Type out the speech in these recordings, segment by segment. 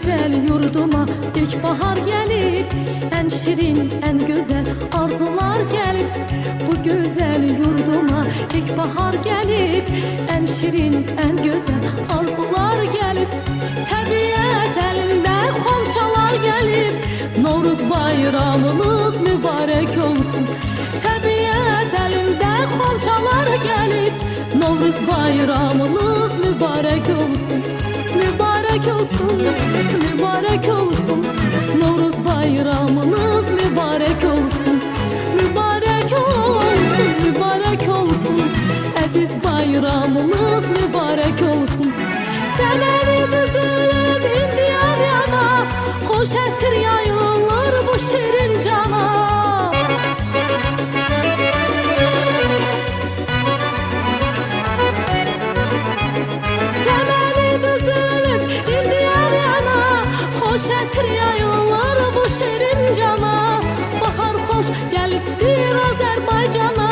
güzel yurduma ilkbahar gelip, en şirin, en güzel arzular gelip. Bu güzel yurduma ilkbahar gelip, en şirin, en güzel arzular gelip. Təbiət elində xonçalar gelip, Novruz bayramınız mübarek olsun. Təbiət elində xonçalar gelip, Novruz bayramınız mübarek olsun. Mübarek olsun, mübarek olsun. Novruz bayramınız mübarek olsun. Mübarek olsun, mübarek olsun. Aziz bayramınız mübarek olsun. Səməni düzülüb indi yan yana, xoş ətir yayılır bu şirin cana. Səməni düzülüb indi yan yana, xoş ətir yayılır bu şirin cana. Bahar xoş gəlibdir Azərbaycana,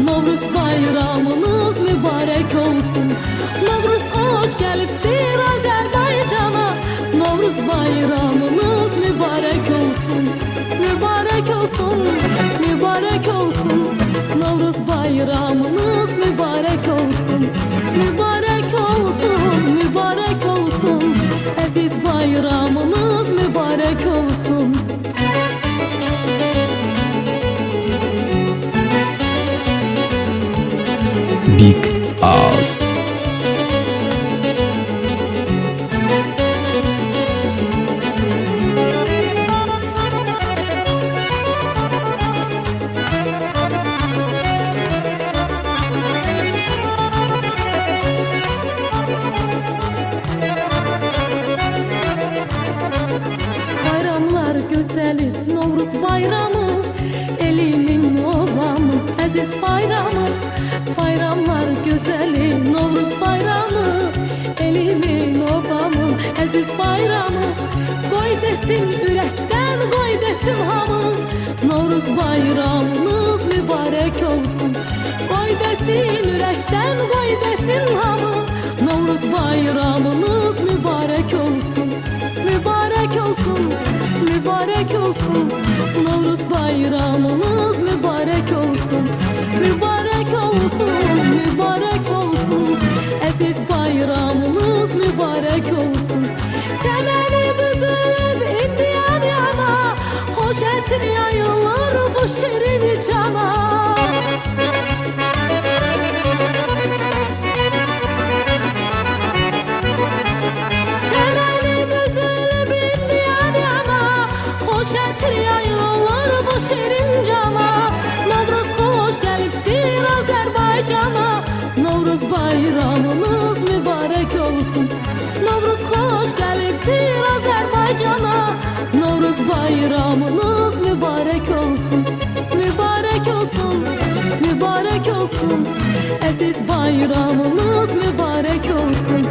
Novruz bayramınız mübarek olsun. Novruz xoş gəlibdir Azərbaycana, Novruz bayramınız mübarek olsun. Mübarek olsun, mübarek olsun. Novruz bayramınız mübarek olsun. Mübarek olsun, mübarek olsun. Aziz bayramınız mübarek olsun. Big Oz. Bayramlar güzeli Novruz bayramı, elimin obamı aziz bayramı. Bayramlar güzeli Novruz bayramı, elimin obamı aziz bayramı. Qoy desin ürəkdən, qoy desin hamı, Novruz bayramınız mübarek olsun. Qoy desin ürəkdən, qoy desin hamı, Novruz bayramınız mübarek olsun. Mübarek olsun, mübarek olsun. Novruz bayramınız mübarek olsun. Mübarek olsun, mübarek olsun. Aziz bayramınız mübarek olsun. Səməni düzülüb indi yan yana, xoş ətir yayılır bu şirin cana. Səməni düzülüb indi yan yana, xoş ətir yayılır bu şirin cana. Novruz xoş gəlibdir Azərbaycana, Novruz bayramınız mübarek olsun. Novruz xoş gəlibdir Azərbaycana, Novruz bayramınız mübarek olsun. Mübarek olsun, mübarek olsun. Aziz bayramınız mübarek olsun.